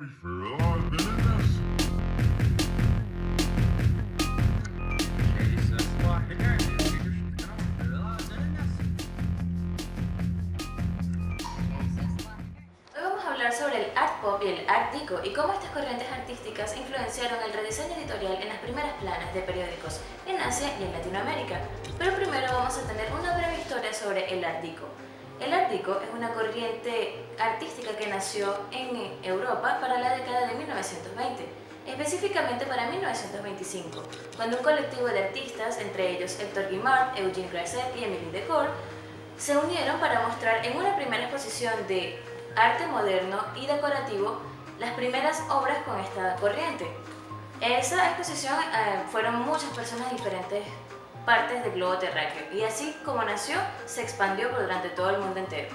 Hoy vamos a hablar sobre el art pop y el art deco y cómo estas corrientes artísticas influenciaron el rediseño editorial en las primeras planas de periódicos en Asia y en Latinoamérica. Pero primero vamos a tener una breve historia sobre el art deco. El art deco es una corriente artística que nació en Europa para la década de 1920, específicamente para 1925, cuando un colectivo de artistas, entre ellos Hector Guimard, Eugene Grasset y Émile Decor, se unieron para mostrar en una primera exposición de arte moderno y decorativo las primeras obras con esta corriente. Esa exposición fueron muchas personas de diferentes partes del globo terráqueo y así como nació, se expandió durante todo el mundo entero.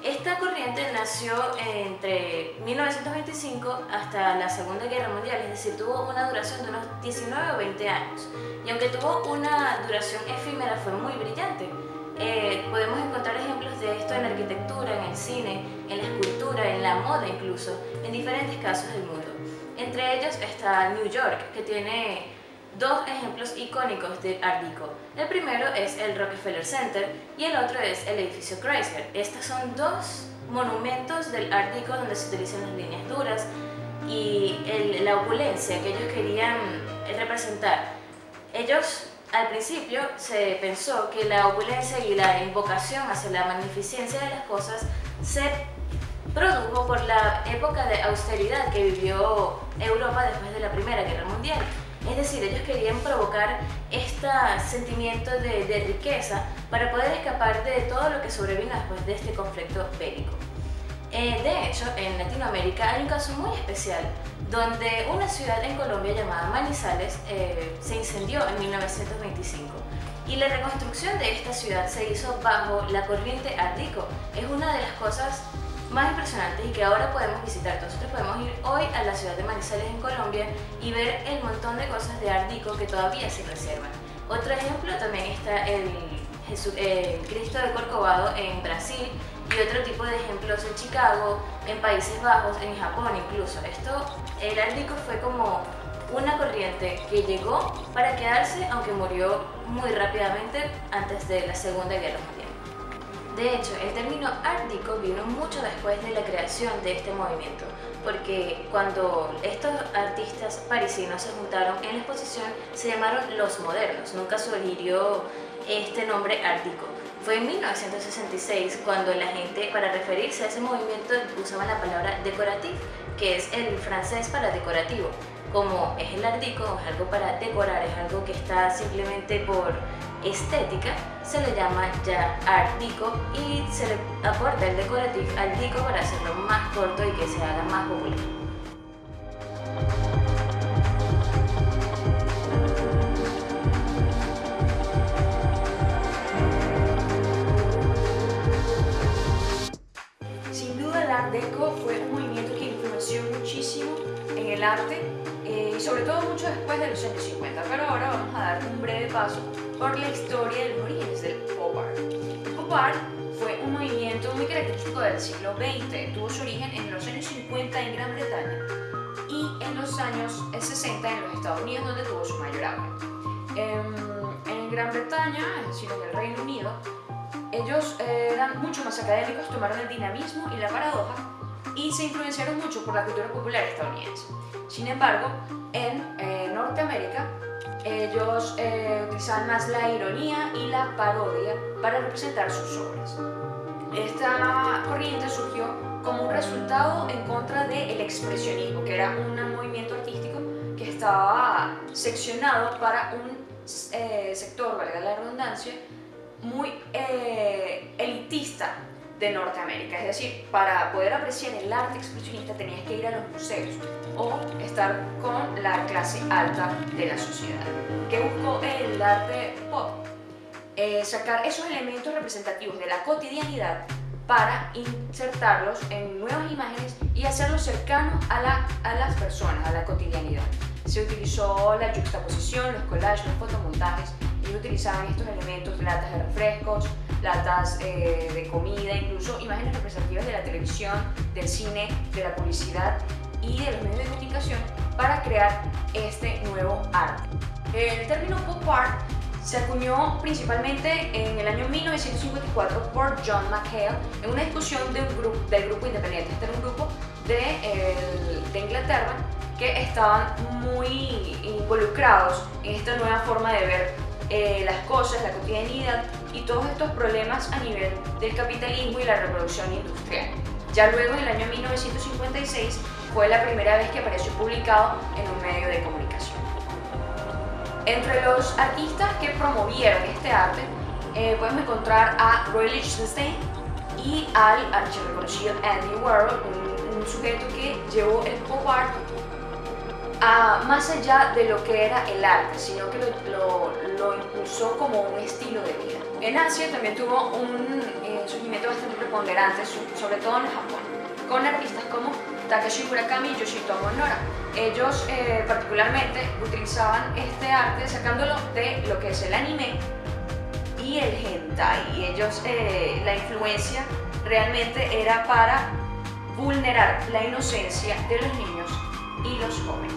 Esta corriente nació entre 1925 hasta la Segunda Guerra Mundial, es decir, tuvo una duración de unos 19 o 20 años. Y aunque tuvo una duración efímera, fue muy brillante. Podemos encontrar ejemplos de esto en la arquitectura, en el cine, en la escultura, en la moda incluso, en diferentes casos del mundo. Entre ellos está New York, que tiene dos ejemplos icónicos de Art Deco. El primero es el Rockefeller Center y el otro es el edificio Chrysler. Estos son dos monumentos del Art Deco donde se utilizan las líneas duras y la opulencia que ellos querían representar. Ellos al principio se pensó que la opulencia y la invocación hacia la magnificencia de las cosas se produjo por la época de austeridad que vivió Europa después de la Primera Guerra Mundial. Es decir, ellos querían provocar este sentimiento de riqueza para poder escapar de todo lo que sobrevino después de este conflicto bélico. De hecho, en Latinoamérica hay un caso muy especial donde una ciudad en Colombia llamada Manizales se incendió en 1925 y la reconstrucción de esta ciudad se hizo bajo la corriente Art Deco. Es una de las cosas más impresionantes y que ahora podemos visitar. Nosotros podemos ir hoy a la ciudad de Manizales en Colombia y ver el montón de cosas de Art Deco que todavía se conservan. Otro ejemplo también está el Cristo de Corcovado en Brasil y otro tipo de ejemplos en Chicago, en Países Bajos, en Japón incluso. El Art Deco fue como una corriente que llegó para quedarse, aunque murió muy rápidamente antes de la Segunda Guerra Mundial. De hecho, el término Art Deco vino mucho después de la creación de este movimiento, porque cuando estos artistas parisinos se juntaron en la exposición se llamaron los modernos, nunca surgió este nombre Art Deco. Fue en 1966 cuando la gente, para referirse a ese movimiento, usaban la palabra decorative, que es el francés para decorativo. Como es el Art Deco, es algo para decorar, es algo que está simplemente por estética, se le llama ya Art Deco y se le aporta el decorative al deco para hacerlo más corto y que se haga más popular. Sin duda el Art Deco fue un movimiento que influenció muchísimo en el arte y sobre todo mucho después de los años 50, pero ahora vamos a dar un breve paso por la historia de los orígenes del pop art. El pop art fue un movimiento muy característico del siglo XX, tuvo su origen en los años 50 en Gran Bretaña y en los años 60 en los Estados Unidos, donde tuvo su mayor auge. En Gran Bretaña, es decir, en el Reino Unido, ellos eran mucho más académicos, tomaron el dinamismo y la paradoja y se influenciaron mucho por la cultura popular estadounidense. Sin embargo, en Norteamérica, ellos utilizaban más la ironía y la parodia para representar sus obras. Esta corriente surgió como un resultado en contra del expresionismo, que era un movimiento artístico que estaba seccionado para un sector, valga la redundancia, muy elitista de Norteamérica. Es decir, para poder apreciar el arte expresionista tenías que ir a los museos o estar con la clase alta de la sociedad. ¿Qué buscó el arte pop? Sacar esos elementos representativos de la cotidianidad para insertarlos en nuevas imágenes y hacerlos cercanos a las personas, a la cotidianidad. Se utilizó la juxtaposición, los collages, los fotomontajes. Ellos utilizaban estos elementos, latas de refrescos, latas de comida, incluso imágenes representativas de la televisión, del cine, de la publicidad, y de los medios de comunicación para crear este nuevo arte. El término pop art se acuñó principalmente en el año 1954 por John McHale en una discusión del grupo independiente. Este era un grupo de Inglaterra que estaban muy involucrados en esta nueva forma de ver las cosas, la cotidianidad y todos estos problemas a nivel del capitalismo y la reproducción industrial. Ya luego, en el año 1956, fue la primera vez que apareció publicado en un medio de comunicación. Entre los artistas que promovieron este arte podemos encontrar a Roy Lichtenstein y al archirreconocido Andy Warhol, un sujeto que llevó el pop art más allá de lo que era el arte, sino que lo impulsó como un estilo de vida. En Asia también tuvo un surgimiento bastante preponderante, sobre todo en Japón, con artistas como Takashi Murakami y Yoshitomo Nora. Ellos particularmente utilizaban este arte sacándolo de lo que es el anime y el hentai. Y ellos, la influencia realmente era para vulnerar la inocencia de los niños y los jóvenes.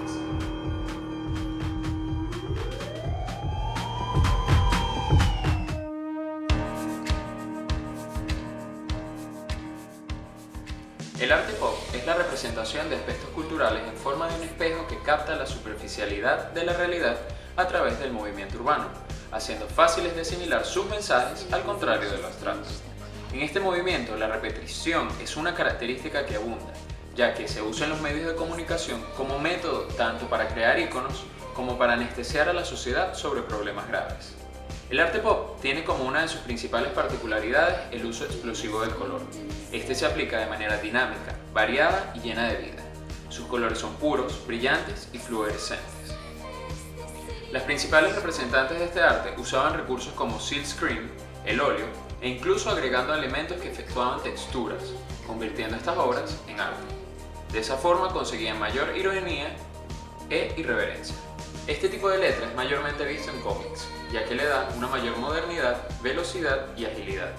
El arte pop es la representación de aspectos culturales en forma de un espejo que capta la superficialidad de la realidad a través del movimiento urbano, haciendo fáciles de asimilar sus mensajes al contrario de lo abstracto. En este movimiento, la repetición es una característica que abunda, ya que se usa en los medios de comunicación como método tanto para crear íconos como para anestesiar a la sociedad sobre problemas graves. El arte pop tiene como una de sus principales particularidades el uso explosivo del color. Este se aplica de manera dinámica, variada y llena de vida. Sus colores son puros, brillantes y fluorescentes. Las principales representantes de este arte usaban recursos como silkscreen, el óleo e incluso agregando elementos que efectuaban texturas, convirtiendo estas obras en arte. De esa forma conseguían mayor ironía e irreverencia. Este tipo de letra es mayormente visto en cómics, ya que le da una mayor modernidad, velocidad y agilidad.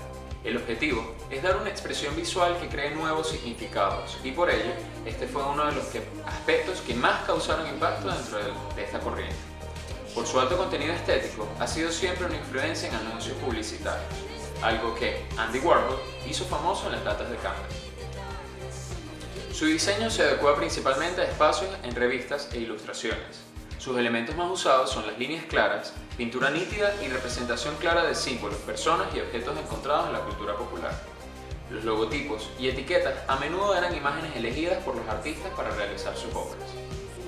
El objetivo es dar una expresión visual que cree nuevos significados y por ello este fue uno de los aspectos que más causaron impacto dentro de esta corriente. Por su alto contenido estético ha sido siempre una influencia en anuncios publicitarios, algo que Andy Warhol hizo famoso en las latas de Campbell. Su diseño se adecua principalmente a espacios en revistas e ilustraciones. Sus elementos más usados son las líneas claras, pintura nítida y representación clara de símbolos, personas y objetos encontrados en la cultura popular. Los logotipos y etiquetas a menudo eran imágenes elegidas por los artistas para realizar sus obras.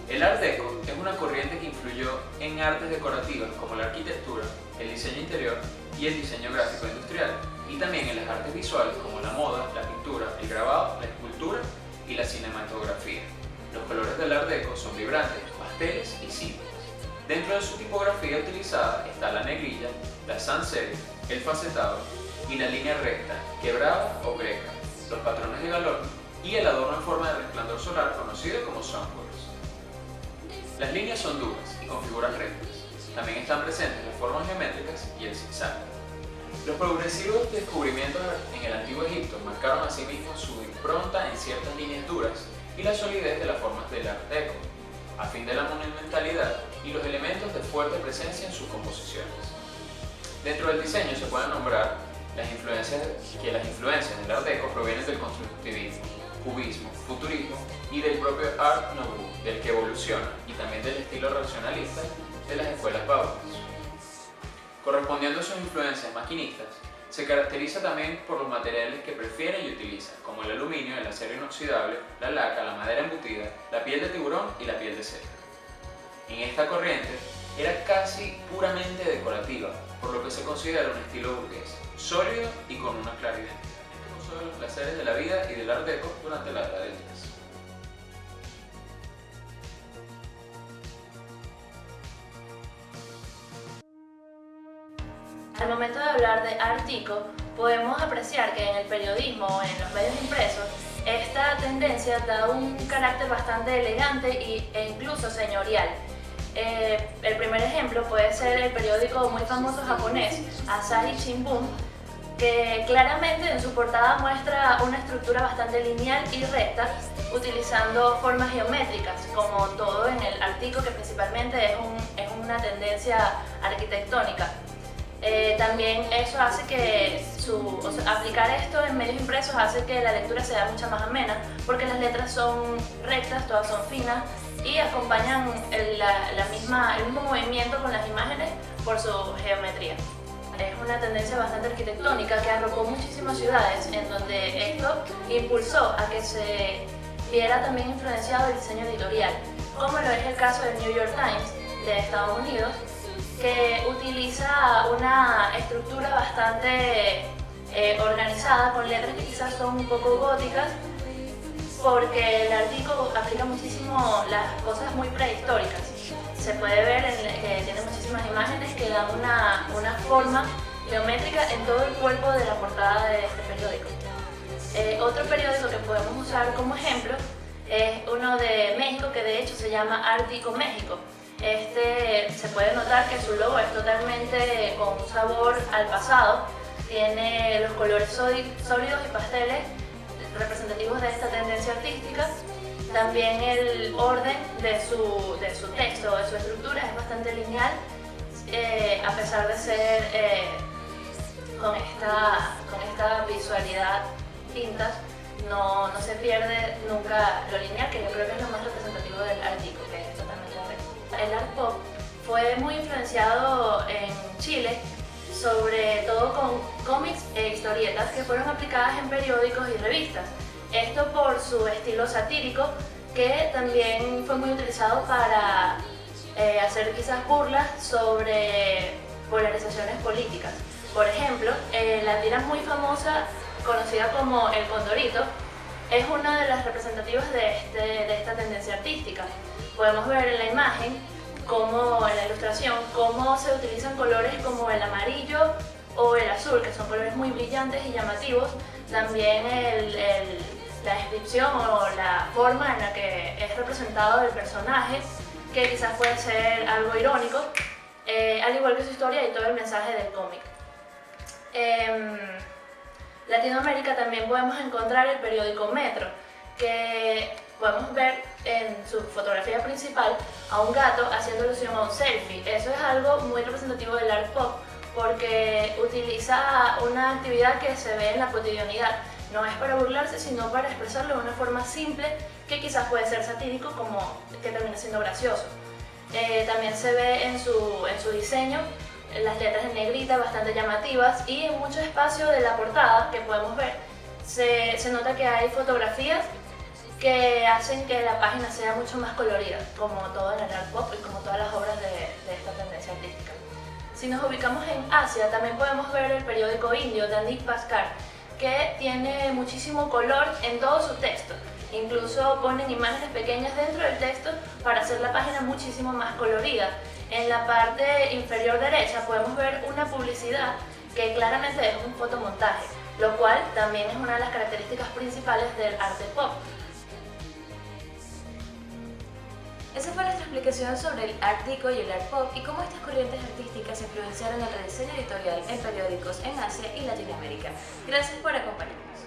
El Art Deco es una corriente que influyó en artes decorativas como la arquitectura, el diseño interior y el diseño gráfico industrial, y también en las artes visuales como la moda, la pintura, el grabado, la escultura y la cinematografía. Los colores del Art Deco son vibrantes, pasteles y simples. Dentro de su tipografía utilizada está la negrilla, la sans serif, el facetado y la línea recta, quebrada o greca, los patrones de galón y el adorno en forma de resplandor solar conocido como sunburst. Las líneas son duras y con figuras rectas. También están presentes las formas geométricas y el zigzag. Los progresivos descubrimientos en el Antiguo Egipto marcaron asimismo su impronta en ciertas líneas duras y la solidez de las formas del Art Deco, a fin de la monumentalidad y los elementos de fuerte presencia en sus composiciones. Dentro del diseño se pueden nombrar las influencias del Art Deco provienen del constructivismo, cubismo, futurismo y del propio Art Nouveau, del que evoluciona, y también del estilo racionalista de las escuelas Bauhaus. Correspondiendo a sus influencias maquinistas, se caracteriza también por los materiales que prefiere y utiliza, como el aluminio, el acero inoxidable, la laca, la madera embutida, la piel de tiburón y la piel de cerdo. En esta corriente era casi puramente decorativa, por lo que se considera un estilo burgués, sólido y con una clara identidad. Este uso de los placeres de la vida y del Art Deco durante la era del jazz. Al momento de hablar de Art Deco, podemos apreciar que en el periodismo o en los medios impresos, esta tendencia da un carácter bastante elegante e incluso señorial. El primer ejemplo puede ser el periódico muy famoso japonés, Asahi Shimbun, que claramente en su portada muestra una estructura bastante lineal y recta utilizando formas geométricas, como todo en el Art Deco, que principalmente es una tendencia arquitectónica. También eso hace que aplicar esto en medios impresos hace que la lectura sea mucho más amena, porque las letras son rectas, todas son finas y acompañan el mismo movimiento con las imágenes por su geometría. Es una tendencia bastante arquitectónica que arropó muchísimas ciudades, en donde esto impulsó a que se viera también influenciado el diseño editorial, como lo es el caso del New York Times de Estados Unidos, que utiliza una estructura bastante organizada, con letras que quizás son un poco góticas, porque el Art Deco aplica muchísimo las cosas muy prehistóricas. Se puede ver que tiene muchísimas imágenes que dan una forma geométrica en todo el cuerpo de la portada de este periódico. Otro periódico que podemos usar como ejemplo es uno de México, que de hecho se llama Art Deco México. Se puede notar que su logo es totalmente con un sabor al pasado, tiene los colores sólidos y pasteles representativos de esta tendencia artística. También el orden de su texto, de su estructura, es bastante lineal, a pesar de ser con esta visualidad tintas, no se pierde nunca lo lineal, que yo creo que es lo más representativo del Art Deco, que es totalmente recto. El Art Pop fue muy influenciado en Chile, sobre todo con cómics e historietas que fueron aplicadas en periódicos y revistas. Esto por su estilo satírico, que también fue muy utilizado para hacer quizás burlas sobre polarizaciones políticas. Por ejemplo, la tira muy famosa, conocida como El Condorito, es una de las representativas de esta tendencia artística. Podemos ver en la imagen, como en la ilustración, cómo se utilizan colores como el amarillo o el azul, que son colores muy brillantes y llamativos. También la descripción o la forma en la que es representado el personaje, que quizás puede ser algo irónico, al igual que su historia y todo el mensaje del cómic. En Latinoamérica también podemos encontrar el periódico Metro, que podemos ver en su fotografía principal a un gato haciendo alusión a un selfie. Eso es algo muy representativo del Art Pop, porque utiliza una actividad que se ve en la cotidianidad. No es para burlarse, sino para expresarlo de una forma simple, que quizás puede ser satírico, como que termina siendo gracioso. También se ve en su diseño las letras en negrita bastante llamativas, y en mucho espacio de la portada que podemos ver se nota que hay fotografías que hacen que la página sea mucho más colorida, como todo en el Art Pop y como todas las obras de esta tendencia artística. Si nos ubicamos en Asia, también podemos ver el periódico indio de Anish Bhaskar, que tiene muchísimo color en todo su texto. Incluso ponen imágenes pequeñas dentro del texto para hacer la página muchísimo más colorida. En la parte inferior derecha podemos ver una publicidad que claramente es un fotomontaje, lo cual también es una de las características principales del arte pop. Esa fue nuestra explicación sobre el Art Deco y el Art Pop, y cómo estas corrientes artísticas influenciaron el rediseño editorial en periódicos en Asia y Latinoamérica. Gracias por acompañarnos.